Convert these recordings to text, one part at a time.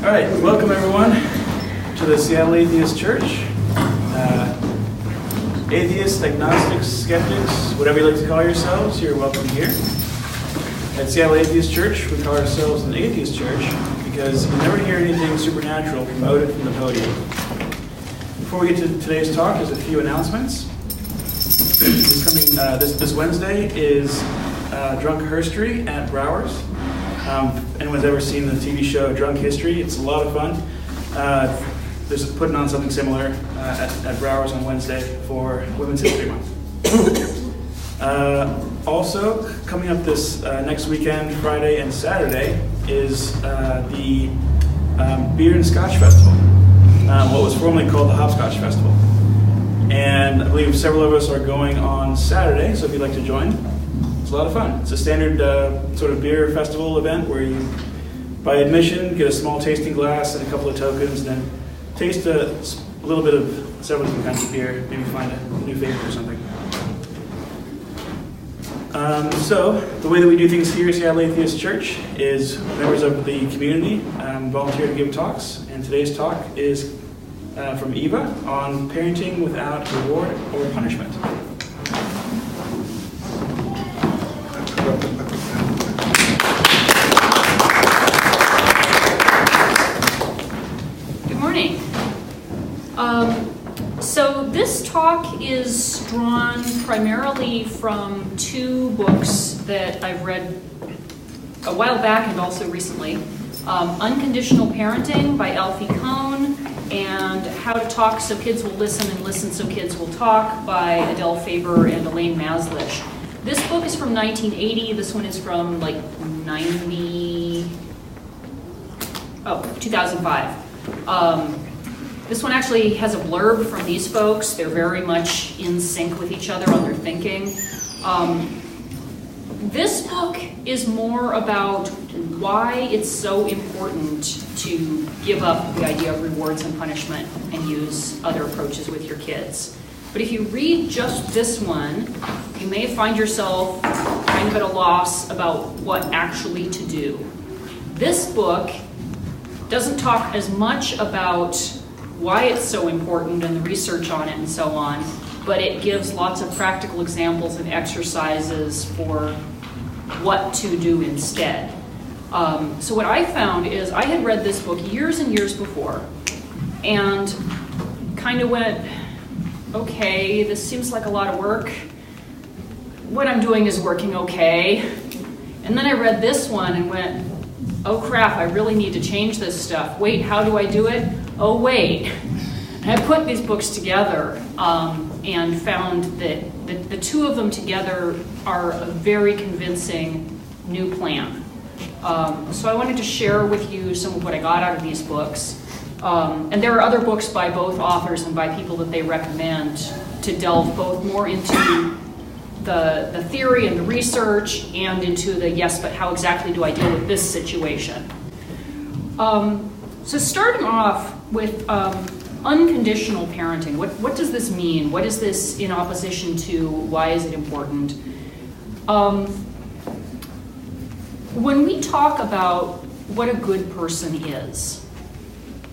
All right, welcome everyone to the Seattle Atheist Church. Atheists, agnostics, skeptics, whatever you like to call yourselves, you're welcome here. At Seattle Atheist Church, we call ourselves an atheist church because you never hear anything supernatural promoted from the podium. Before we get to today's talk, there's a few announcements. This Wednesday is Drunk Herstory at Browers. Anyone's ever seen the TV show Drunk History? It's a lot of fun. There's putting on something similar at Browers on Wednesday for Women's History Month. Also, coming up this next weekend, Friday and Saturday, is the Beer and Scotch Festival, what was formerly called the Hopscotch Festival. And I believe several of us are going on Saturday, so if you'd like to join, it's a lot of fun. It's a standard sort of beer festival event where you, by admission, get a small tasting glass and a couple of tokens, and then taste a little bit of several different kinds of beer, maybe find a new favorite or something. So, the way that we do things here at Seattle Atheist Church is members of the community volunteer to give talks, and today's talk is from Eva on parenting without reward or punishment. Good morning. So this talk is drawn primarily from two books that I've read a while back and also recently. Unconditional Parenting by Alfie Kohn and How to Talk So Kids Will Listen and Listen So Kids Will Talk by Adele Faber and Elaine Mazlish. This book is from 1980. This one is from 2005. This one actually has a blurb from these folks. They're very much in sync with each other on their thinking. This book is more about why it's so important to give up the idea of rewards and punishment and use other approaches with your kids. But if you read just this one, you may find yourself kind of at a loss about what actually to do. This book doesn't talk as much about why it's so important and the research on it and so on, but it gives lots of practical examples and exercises for what to do instead. So what I found is I had read this book years and years before and kind of went, okay, this seems like a lot of work. What I'm doing is working okay. And then I read this one and went, oh crap, I really need to change this stuff. Wait, how do I do it? Oh wait. And I put these books together and found that the two of them together are a very convincing new plan. So I wanted to share with you some of what I got out of these books. And there are other books by both authors and by people that they recommend to delve both more into the theory and the research and into the yes, but how exactly do I deal with this situation? So starting off with unconditional parenting, what does this mean? What is this in opposition to? Why is it important? When we talk about what a good person is,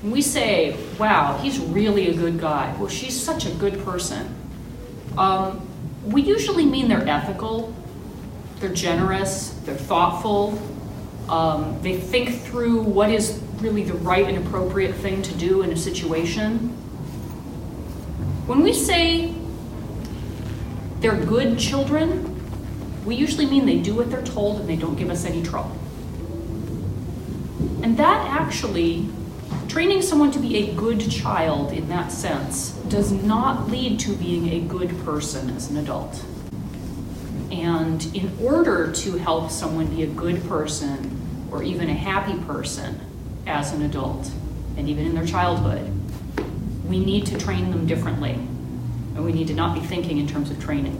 we say, wow, he's really a good guy. Well, she's such a good person. We usually mean they're ethical, they're generous, they're thoughtful, they think through what is really the right and appropriate thing to do in a situation. When we say they're good children, we usually mean they do what they're told and they don't give us any trouble. And that actually, training someone to be a good child in that sense does not lead to being a good person as an adult. And in order to help someone be a good person or even a happy person as an adult and even in their childhood, we need to train them differently. And we need to not be thinking in terms of training.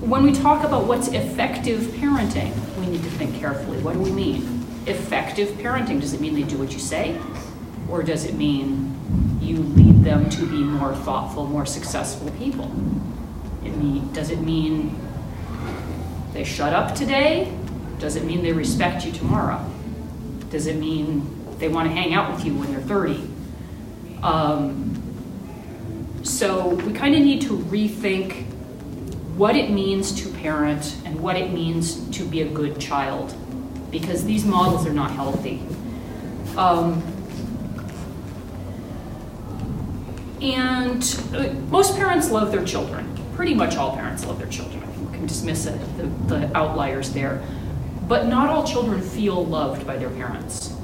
When we talk about what's effective parenting, we need to think carefully. What do we mean? Effective parenting, does it mean they do what you say? Or does it mean you lead them to be more thoughtful, more successful people? Does it mean they shut up today? Does it mean they respect you tomorrow? Does it mean they want to hang out with you when they're 30? So we kind of need to rethink what it means to parent and what it means to be a good child, because these models are not healthy. And most parents love their children. Pretty much all parents love their children. I think we can dismiss the outliers there. But not all children feel loved by their parents.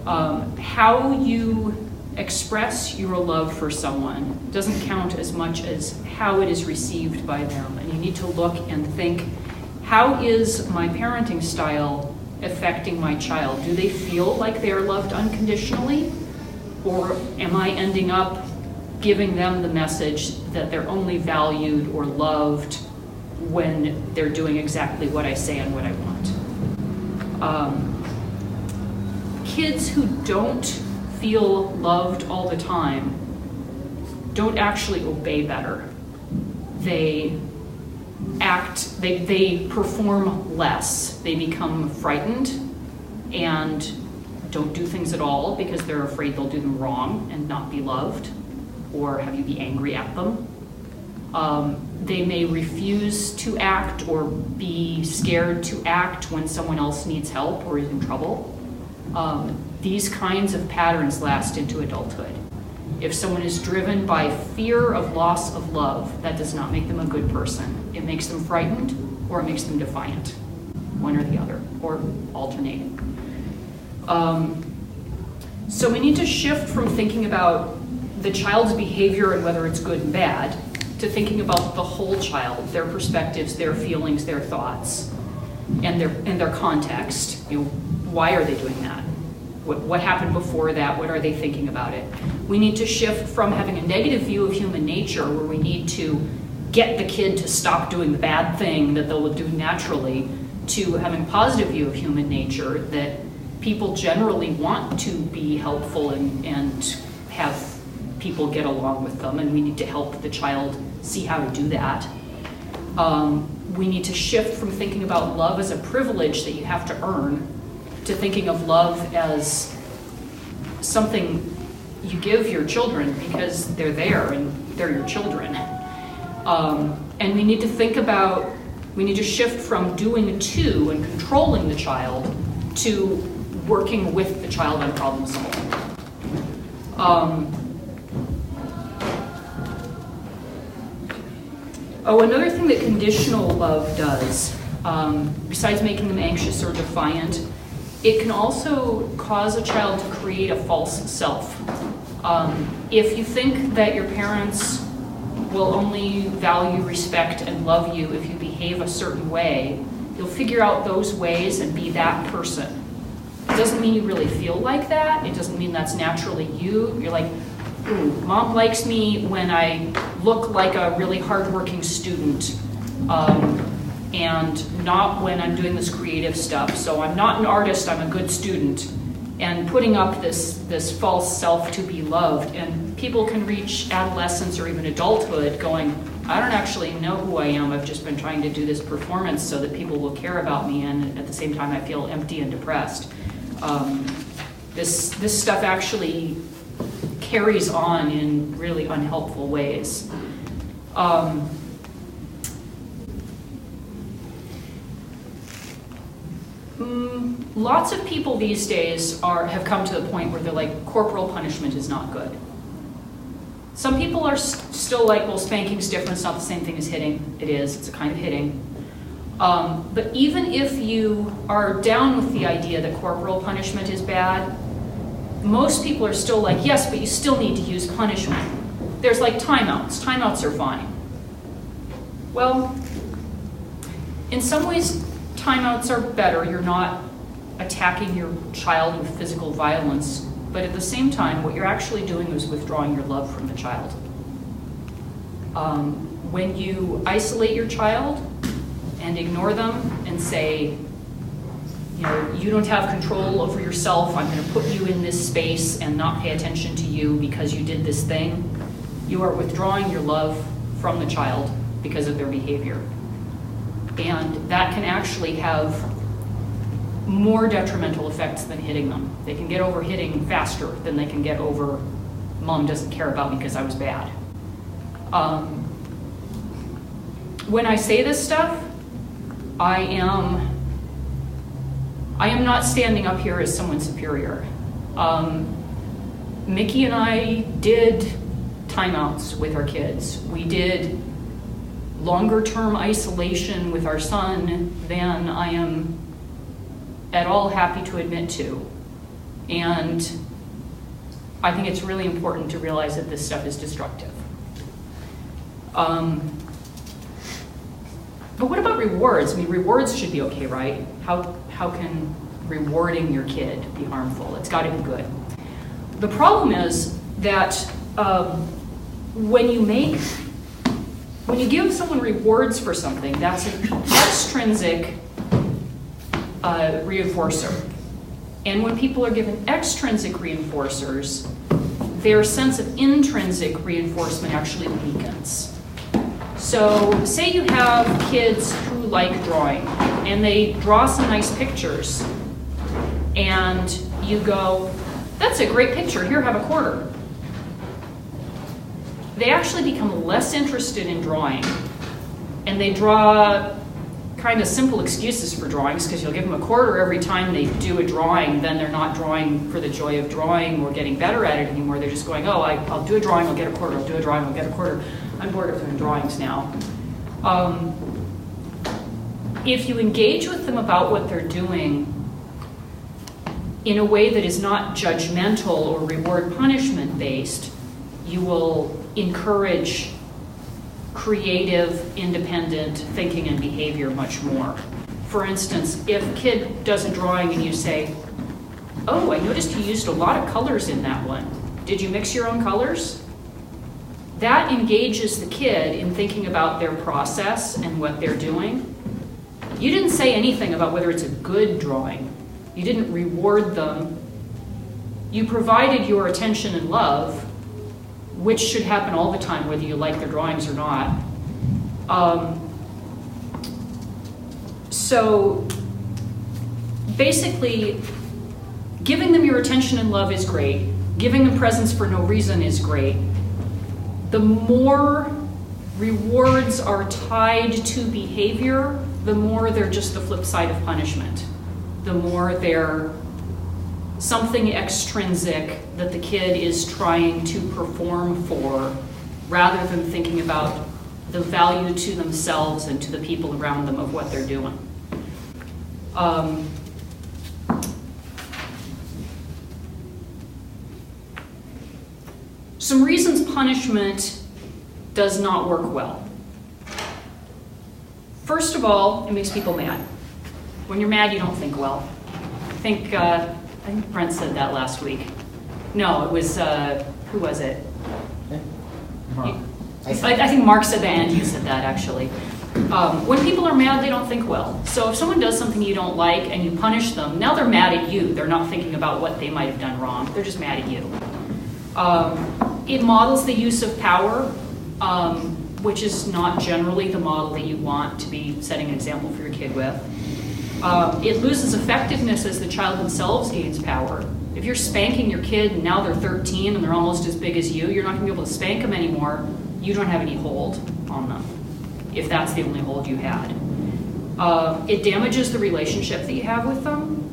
How you express your love for someone doesn't count as much as how it is received by them. And you need to look and think, how is my parenting style affecting my child? Do they feel like they are loved unconditionally? Or am I ending up giving them the message that they're only valued or loved when they're doing exactly what I say and what I want? Kids who don't feel loved all the time don't actually obey better. They perform less. They become frightened and don't do things at all because they're afraid they'll do them wrong and not be loved, or have you be angry at them. They may refuse to act or be scared to act when someone else needs help or is in trouble. These kinds of patterns last into adulthood. If someone is driven by fear of loss of love, that does not make them a good person. It makes them frightened or it makes them defiant, one or the other, or alternating. So we need to shift from thinking about the child's behavior and whether it's good and bad to thinking about the whole child, their perspectives, their feelings, their thoughts, and their context. Why are they doing that? What happened before that? What are they thinking about it? We need to shift from having a negative view of human nature, where we need to get the kid to stop doing the bad thing that they'll do naturally, to having a positive view of human nature, that people generally want to be helpful and have people get along with them, and we need to help the child see how to do that. We need to shift from thinking about love as a privilege that you have to earn to thinking of love as something you give your children because they're there and they're your children. And we need to shift from doing to and controlling the child to working with the child on problem solving. Another thing that conditional love does, besides making them anxious or defiant, it can also cause a child to create a false self. If you think that your parents will only value, respect, and love you if you behave a certain way, you'll figure out those ways and be that person. It doesn't mean you really feel like that. It doesn't mean that's naturally you. You're like, ooh, mom likes me when I look like a really hardworking student, and not when I'm doing this creative stuff. So I'm not an artist, I'm a good student. And putting up this false self to be loved. And people can reach adolescence or even adulthood going, I don't actually know who I am. I've just been trying to do this performance so that people will care about me, and at the same time I feel empty and depressed. This stuff actually carries on in really unhelpful ways. Lots of people these days have come to the point where they're like, corporal punishment is not good. Some people are still like, well, spanking's different, it's not the same thing as hitting. It is, it's a kind of hitting. But even if you are down with the idea that corporal punishment is bad, most people are still like, yes, but you still need to use punishment. There's like timeouts. Timeouts are fine. Well, in some ways, timeouts are better. You're not attacking your child with physical violence, but at the same time, what you're actually doing is withdrawing your love from the child. When you isolate your child and ignore them and say, you don't have control over yourself, I'm going to put you in this space and not pay attention to you because you did this thing, you are withdrawing your love from the child because of their behavior. And that can actually have more detrimental effects than hitting them. They can get over hitting faster than they can get over mom doesn't care about me because I was bad. When I say this stuff, I am not standing up here as someone superior. Mickey and I did timeouts with our kids. We did longer term isolation with our son than I am at all happy to admit to. And I think it's really important to realize that this stuff is destructive. But what about rewards? I mean, rewards should be okay, right? How can rewarding your kid be harmful? It's got to be good. The problem is that when you give someone rewards for something, that's an extrinsic reinforcer. And when people are given extrinsic reinforcers, their sense of intrinsic reinforcement actually weakens. So say you have kids who like drawing, and they draw some nice pictures, and you go, that's a great picture, here, have a quarter. They actually become less interested in drawing, and they draw kind of simple excuses for drawings, because you'll give them a quarter every time they do a drawing, then they're not drawing for the joy of drawing or getting better at it anymore. They're just going, oh, I'll do a drawing, I'll get a quarter, I'll do a drawing, I'll get a quarter. I'm bored of doing drawings now. If you engage with them about what they're doing in a way that is not judgmental or reward-punishment based, you will encourage creative, independent thinking and behavior much more. For instance, if a kid does a drawing and you say, oh, I noticed you used a lot of colors in that one. Did you mix your own colors? That engages the kid in thinking about their process and what they're doing. You didn't say anything about whether it's a good drawing. You didn't reward them. You provided your attention and love, which should happen all the time, whether you like their drawings or not. So basically, giving them your attention and love is great. Giving them presents for no reason is great. The more rewards are tied to behavior, the more they're just the flip side of punishment. The more they're something extrinsic that the kid is trying to perform for, rather than thinking about the value to themselves and to the people around them of what they're doing. Some reasons punishment does not work well. First of all, it makes people mad. When you're mad, you don't think well. I think Brent said that last week. No, it was, who was it? Mark. I think Mark said that, and you said that, actually. When people are mad, they don't think well. So if someone does something you don't like and you punish them, now they're mad at you. They're not thinking about what they might have done wrong. They're just mad at you. It models the use of power, which is not generally the model that you want to be setting an example for your kid with. It loses effectiveness as the child themselves gains power. If you're spanking your kid and now they're 13 and they're almost as big as you, you're not going to be able to spank them anymore. You don't have any hold on them, if that's the only hold you had. It damages the relationship that you have with them.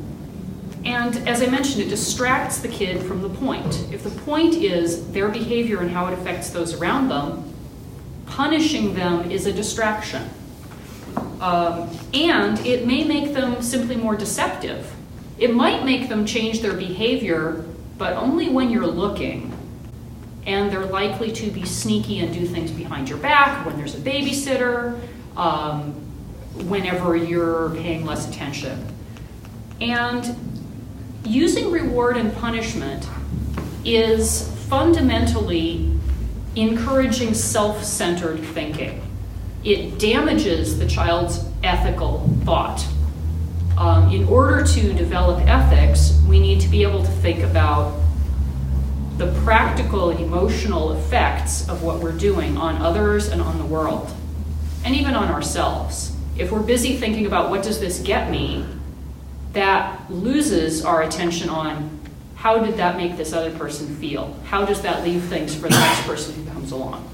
And as I mentioned, it distracts the kid from the point. If the point is their behavior and how it affects those around them, punishing them is a distraction. And it may make them simply more deceptive. It might make them change their behavior, but only when you're looking. And they're likely to be sneaky and do things behind your back, when there's a babysitter, whenever you're paying less attention. And using reward and punishment is fundamentally encouraging self-centered thinking. It damages the child's ethical thought. In order to develop ethics, we need to be able to think about the practical and emotional effects of what we're doing on others and on the world, and even on ourselves. If we're busy thinking about what does this get me, that loses our attention on how did that make this other person feel? How does that leave things for the next person who comes along?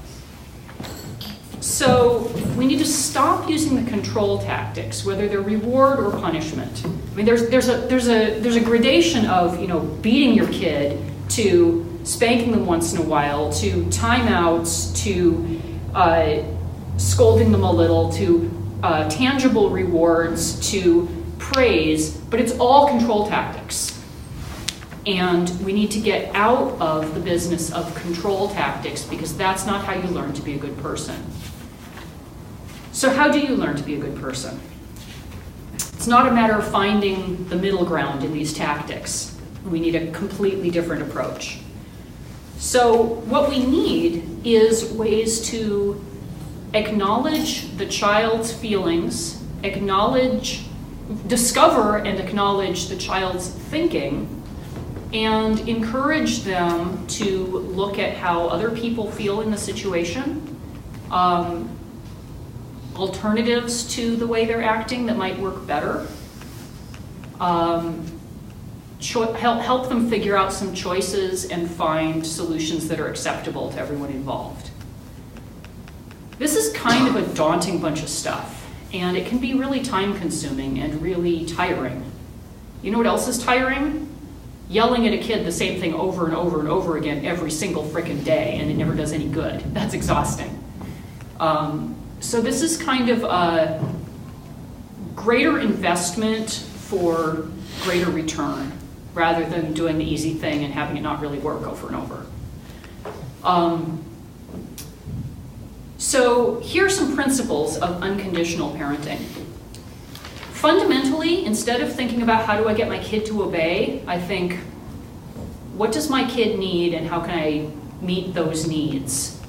So we need to stop using the control tactics, whether they're reward or punishment. I mean, there's a gradation of, you know, beating your kid to spanking them once in a while, to timeouts, to scolding them a little, to tangible rewards, to praise, but it's all control tactics. And we need to get out of the business of control tactics because that's not how you learn to be a good person. So how do you learn to be a good person? It's not a matter of finding the middle ground in these tactics. We need a completely different approach. So what we need is ways to acknowledge the child's feelings, discover and acknowledge the child's thinking, and encourage them to look at how other people feel in the situation, alternatives to the way they're acting that might work better, help them figure out some choices and find solutions that are acceptable to everyone involved. This is kind of a daunting bunch of stuff, and it can be really time-consuming and really tiring. You know what else is tiring? Yelling at a kid the same thing over and over and over again every single frickin' day, and it never does any good. That's exhausting. So this is kind of a greater investment for greater return, rather than doing the easy thing and having it not really work over and over. So here are some principles of unconditional parenting. Fundamentally, instead of thinking about how do I get my kid to obey, I think, what does my kid need and how can I meet those needs?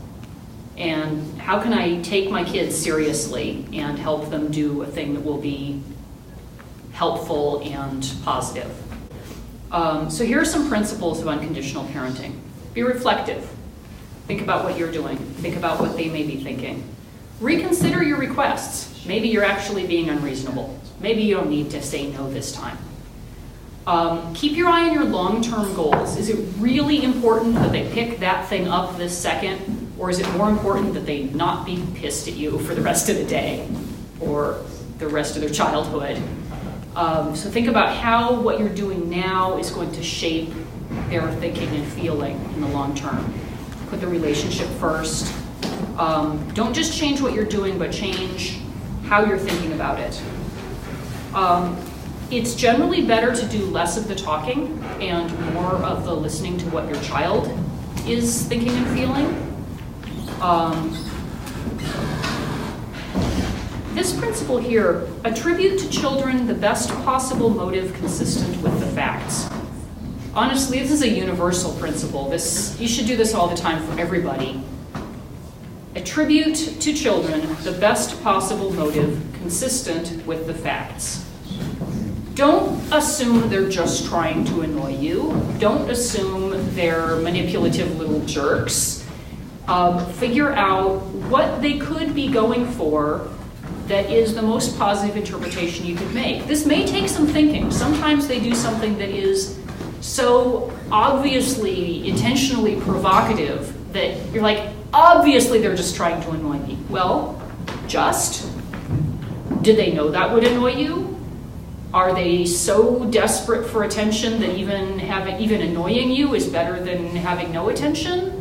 And how can I take my kids seriously and help them do a thing that will be helpful and positive? So here are some principles of unconditional parenting. Be reflective. Think about what you're doing. Think about what they may be thinking. Reconsider your requests. Maybe you're actually being unreasonable. Maybe you don't need to say no this time. Keep your eye on your long-term goals. Is it really important that they pick that thing up this second? Or is it more important that they not be pissed at you for the rest of the day or the rest of their childhood? So think about how what you're doing now is going to shape their thinking and feeling in the long term. Put the relationship first. Don't just change what you're doing, but change how you're thinking about it. It's generally better to do less of the talking and more of the listening to what your child is thinking and feeling. This principle here, attribute to children the best possible motive consistent with the facts. Honestly, this is a universal principle. You should do this all the time for everybody. Attribute to children the best possible motive consistent with the facts. Don't assume they're just trying to annoy you. Don't assume they're manipulative little jerks. Figure out what they could be going for that is the most positive interpretation you could make. This may take some thinking. Sometimes they do something that is so obviously, intentionally provocative that you're like, obviously they're just trying to annoy me. Well, did they know that would annoy you? Are they so desperate for attention that even annoying you is better than having no attention?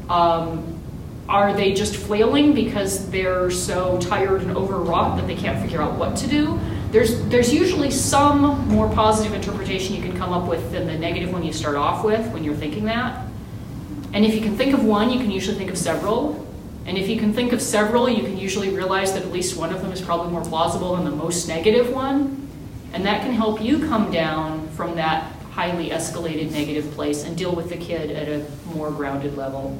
Are they just flailing because they're so tired and overwrought that they can't figure out what to do? There's usually some more positive interpretation you can come up with than the negative one you start off with when you're thinking that. And if you can think of one, you can usually think of several. And if you can think of several, you can usually realize that at least one of them is probably more plausible than the most negative one. And that can help you come down from that highly escalated negative place and deal with the kid at a more grounded level.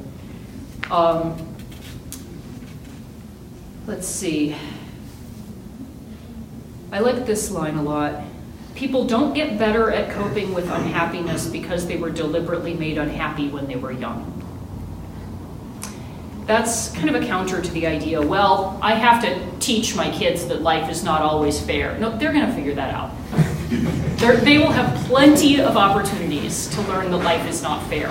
Let's see. I like this line a lot. People don't get better at coping with unhappiness because they were deliberately made unhappy when they were young. That's kind of a counter to the idea, well, I have to teach my kids that life is not always fair. No, they're going to figure that out. They will have plenty of opportunities to learn that life is not fair.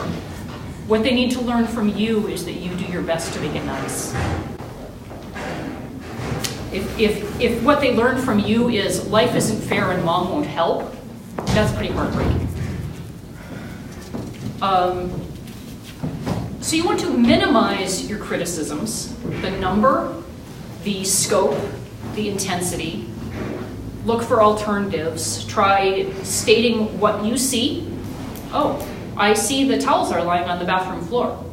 What they need to learn from you is that you do your best to make it nice. If what they learn from you is life isn't fair and mom won't help, that's pretty heartbreaking. So you want to minimize your criticisms, the number, the scope, the intensity. Look for alternatives. Try stating what you see. Oh, I see the towels are lying on the bathroom floor.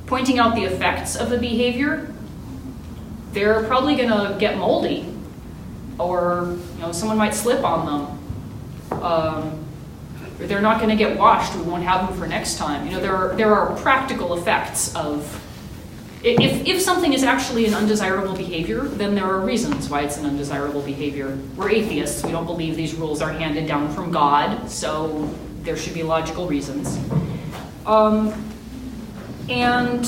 Pointing out the effects of the behavior. They're probably going to get moldy, or someone might slip on them. Or they're not going to get washed. We won't have them for next time. There are practical effects of. If something is actually an undesirable behavior, then there are reasons why it's an undesirable behavior. We're atheists. We don't believe these rules are handed down from God, so there should be logical reasons. And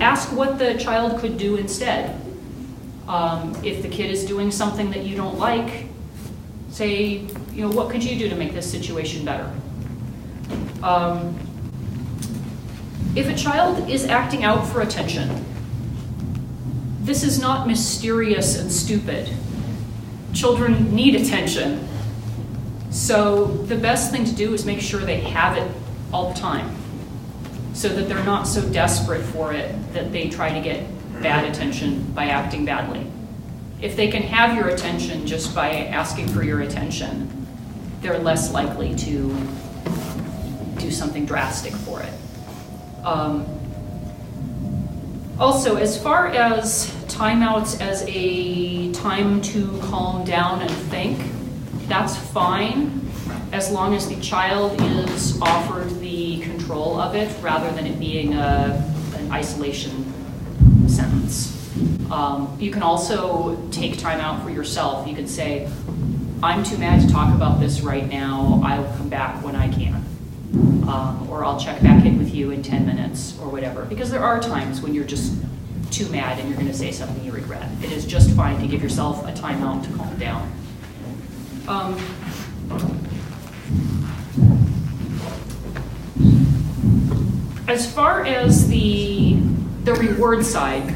ask what the child could do instead. If the kid is doing something that you don't like, say, what could you do to make this situation better? If a child is acting out for attention, this is not mysterious and stupid. Children need attention. So the best thing to do is make sure they have it all the time, so that they're not so desperate for it that they try to get bad attention by acting badly. If they can have your attention just by asking for your attention, they're less likely to do something drastic for it. Also, as far as timeouts as a time to calm down and think, that's fine as long as the child is offered the control of it rather than it being an isolation sentence. You can also take time out for yourself. You could say, I'm too mad to talk about this right now. I'll come back when I can. Or I'll check back in with you in 10 minutes or whatever. Because there are times when you're just too mad and you're going to say something you regret. It is just fine to give yourself a timeout to calm down. As far as the reward side,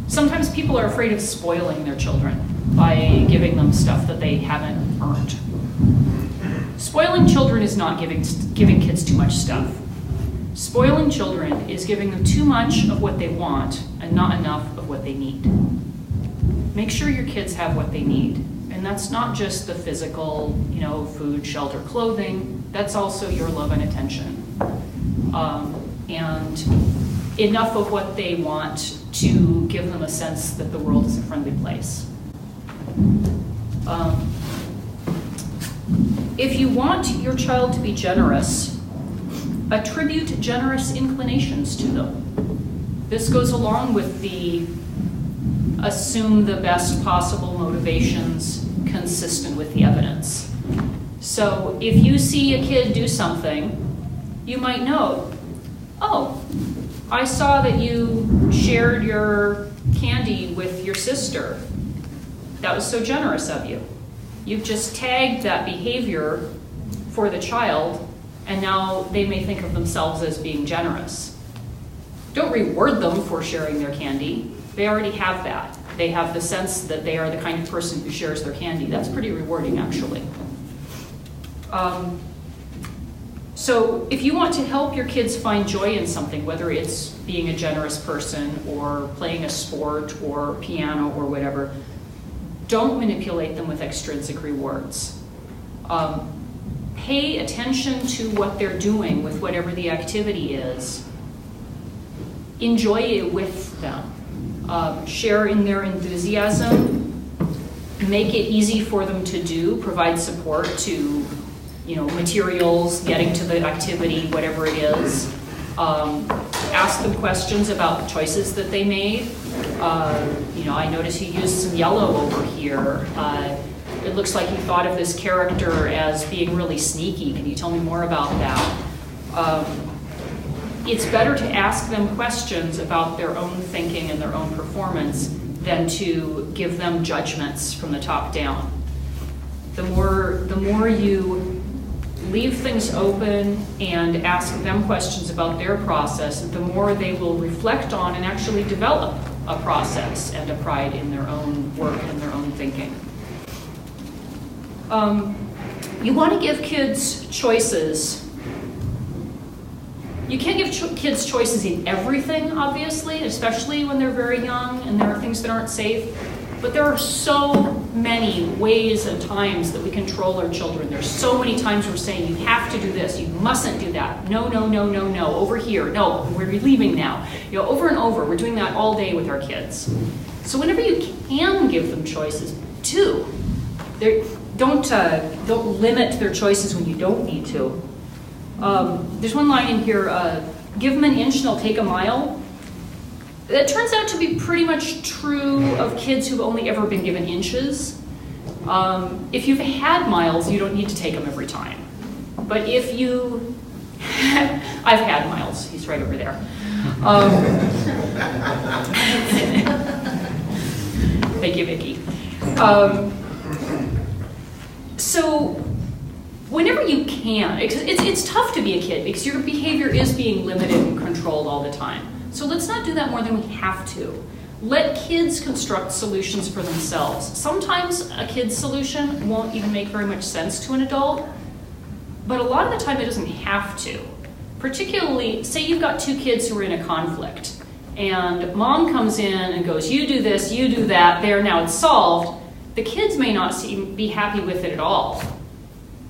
sometimes people are afraid of spoiling their children by giving them stuff that they haven't earned. Spoiling children is not giving kids too much stuff. Spoiling children is giving them too much of what they want and not enough of what they need. Make sure your kids have what they need. And that's not just the physical, food, shelter, clothing. That's also your love and attention. And enough of what they want to give them a sense that the world is a friendly place. If you want your child to be generous, attribute generous inclinations to them. This goes along with the assume the best possible motivations consistent with the evidence. So if you see a kid do something, you might know, oh, I saw that you shared your candy with your sister. That was so generous of you. You've just tagged that behavior for the child, and now they may think of themselves as being generous. Don't reward them for sharing their candy. They already have that. They have the sense that they are the kind of person who shares their candy. That's pretty rewarding, actually. So if you want to help your kids find joy in something, whether it's being a generous person or playing a sport or piano or whatever, don't manipulate them with extrinsic rewards. Pay attention to what they're doing with whatever the activity is. Enjoy it with them. Share in their enthusiasm. Make it easy for them to do. Provide support to, materials, getting to the activity, whatever it is. Ask them questions about the choices that they made. I noticed you used some yellow over here. It looks like you thought of this character as being really sneaky. Can you tell me more about that? It's better to ask them questions about their own thinking and their own performance than to give them judgments from the top down. The more you leave things open and ask them questions about their process, the more they will reflect on and actually develop a process and a pride in their own work and their own thinking. You want to give kids choices. You can't give kids choices in everything, obviously, especially when they're very young and there are things that aren't safe. But there are so many ways and times that we control our children. There's so many times we're saying, you have to do this, you mustn't do that. No, no, no, no, no, over here, no, we're leaving now. Over and over, we're doing that all day with our kids. So whenever you can give them choices, do. Don't limit their choices when you don't need to. There's one line in here, give them an inch and they'll take a mile. That turns out to be pretty much true of kids who've only ever been given inches. If you've had miles, you don't need to take them every time. But if you, I've had miles, he's right over there. Thank you, Vicki. So whenever you can, it's tough to be a kid because your behavior is being limited and controlled all the time. So let's not do that more than we have to. Let kids construct solutions for themselves. Sometimes a kid's solution won't even make very much sense to an adult, but a lot of the time it doesn't have to. Particularly, say you've got two kids who are in a conflict, and mom comes in and goes, you do this, you do that, there, now it's solved. The kids may not be happy with it at all.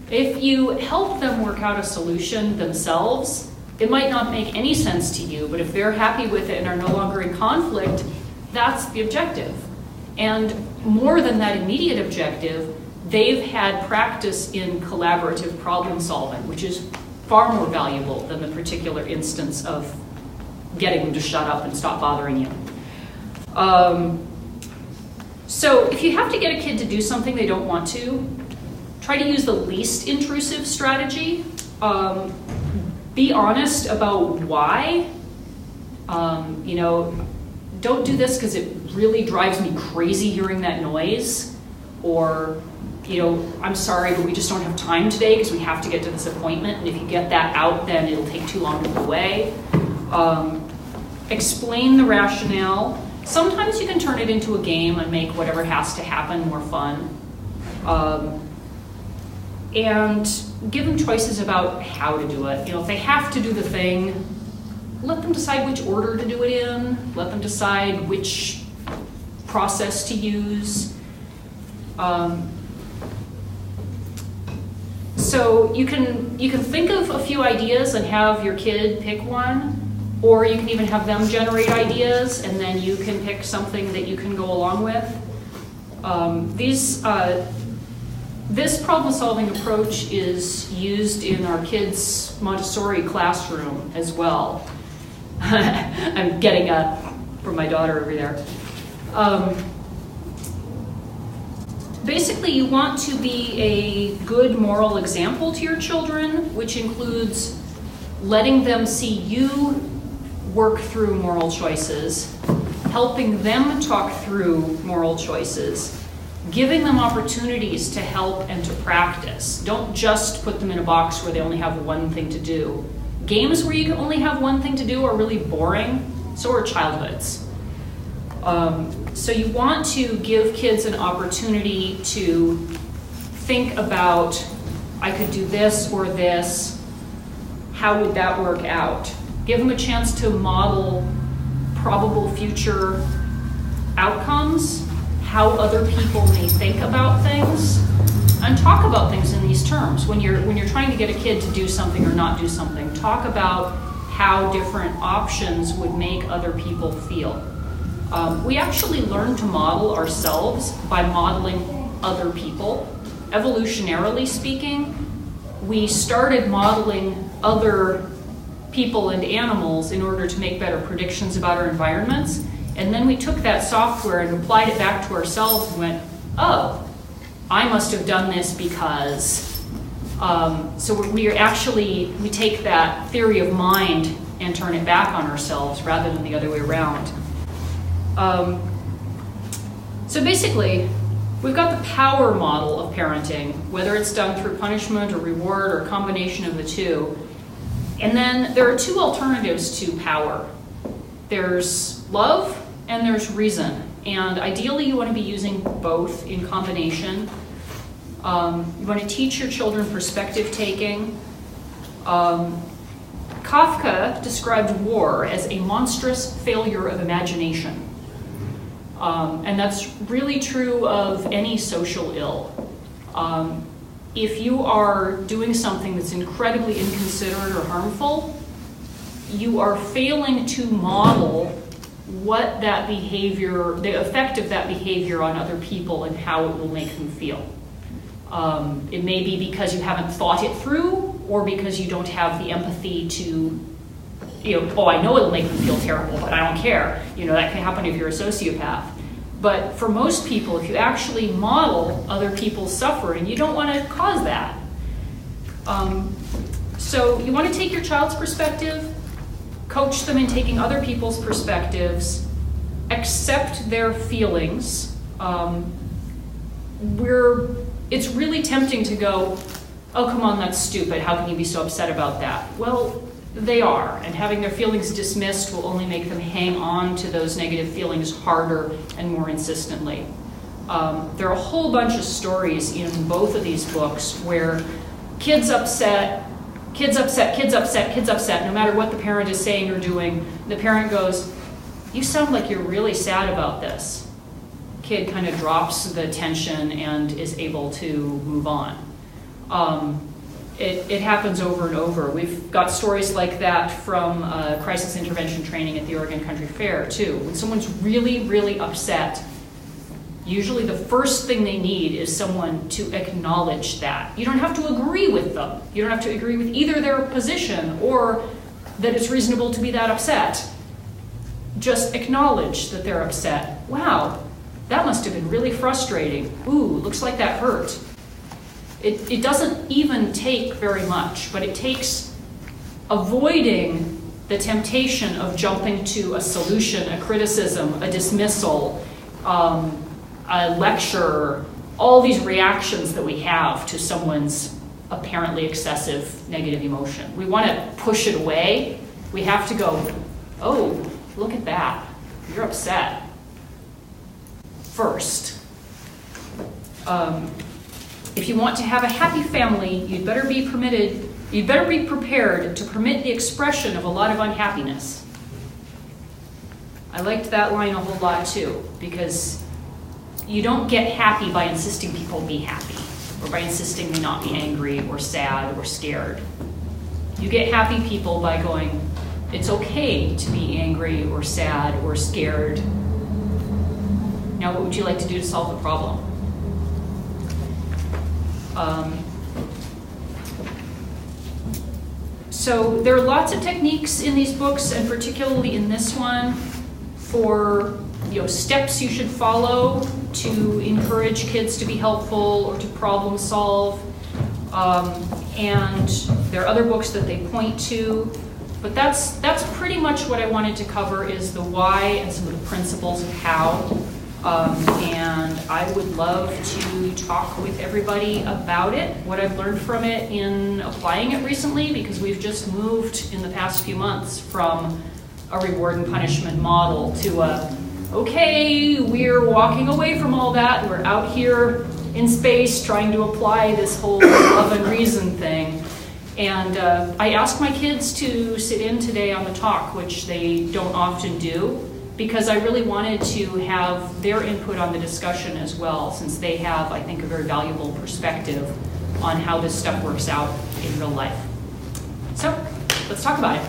If you help them work out a solution themselves, it might not make any sense to you, but if they're happy with it and are no longer in conflict, that's the objective. And more than that immediate objective, they've had practice in collaborative problem solving, which is far more valuable than the particular instance of getting them to shut up and stop bothering you. So if you have to get a kid to do something they don't want to, try to use the least intrusive strategy. Be honest about why. Don't do this because it really drives me crazy hearing that noise. Or, I'm sorry, but we just don't have time today because we have to get to this appointment. And if you get that out, then it'll take too long to put away. Explain the rationale. Sometimes you can turn it into a game and make whatever has to happen more fun. And give them choices about how to do it. If they have to do the thing, let them decide which order to do it in. Let them decide which process to use. So you can think of a few ideas and have your kid pick one, or you can even have them generate ideas and then you can pick something that you can go along with. This problem-solving approach is used in our kids' Montessori classroom as well. I'm getting from my daughter over there. Basically, you want to be a good moral example to your children, which includes letting them see you work through moral choices, helping them talk through moral choices, giving them opportunities to help and to practice. Don't just put them in a box where they only have one thing to do. Games where you can only have one thing to do are really boring. So are childhoods. So you want to give kids an opportunity to think about, I could do this or this. How would that work out? Give them a chance to model probable future outcomes, how other people may think about things, and talk about things in these terms. When you're trying to get a kid to do something or not do something, talk about how different options would make other people feel. We actually learn to model ourselves by modeling other people. Evolutionarily speaking, we started modeling other people and animals in order to make better predictions about our environments. And then we took that software and applied it back to ourselves and went, oh, I must have done this because. So we take that theory of mind and turn it back on ourselves rather than the other way around. So basically, We've got the power model of parenting, whether it's done through punishment or reward or a combination of the two. And then there are two alternatives to power. There's love and there's reason. And ideally you want to be using both in combination. You want to teach your children perspective taking. Kafka described war as a monstrous failure of imagination. And that's really true of any social ill. If you are doing something that's incredibly inconsiderate or harmful, you are failing to model what that behavior, the effect of that behavior on other people and how it will make them feel. It may be because you haven't thought it through, or because you don't have the empathy to, oh, I know it'll make them feel terrible, but I don't care. That can happen if you're a sociopath. But for most people, if you actually model other people's suffering, you don't want to cause that. So you want to take your child's perspective, coach them in taking other people's perspectives, accept their feelings. It's really tempting to go, oh, come on, that's stupid. How can you be so upset about that? Well, they are, and having their feelings dismissed will only make them hang on to those negative feelings harder and more insistently. There are a whole bunch of stories in both of these books where kids upset, no matter what the parent is saying or doing, the parent goes, you sound like you're really sad about this. Kid kind of drops the tension and is able to move on. It happens over and over. We've got stories like that from crisis intervention training at the Oregon Country Fair, too. When someone's really, really upset, usually the first thing they need is someone to acknowledge that. You don't have to agree with them. You don't have to agree with either their position or that it's reasonable to be that upset. Just acknowledge that they're upset. Wow, that must have been really frustrating. Ooh, looks like that hurt. It doesn't even take very much, but it takes avoiding the temptation of jumping to a solution, a criticism, a dismissal, a lecture, all these reactions that we have to someone's apparently excessive negative emotion. We want to push it away. We have to go, oh, look at that. You're upset. First. If you want to have a happy family, you'd better be prepared to permit the expression of a lot of unhappiness. I liked that line a whole lot too, because you don't get happy by insisting people be happy, or by insisting they not be angry or sad or scared. You get happy people by going, it's okay to be angry or sad or scared. Now, what would you like to do to solve the problem? So there are lots of techniques in these books, and particularly in this one, for steps you should follow to encourage kids to be helpful or to problem solve. And there are other books that they point to, but that's pretty much what I wanted to cover, is the why and some of the principles of how. And I would love to talk with everybody about it, what I've learned from it in applying it recently, because we've just moved in the past few months from a reward and punishment model to okay, we're walking away from all that, we're out here in space trying to apply this whole love and reason thing. And I asked my kids to sit in today on the talk, which they don't often do, because I really wanted to have their input on the discussion as well, since they have, I think, a very valuable perspective on how this stuff works out in real life. So, let's talk about it.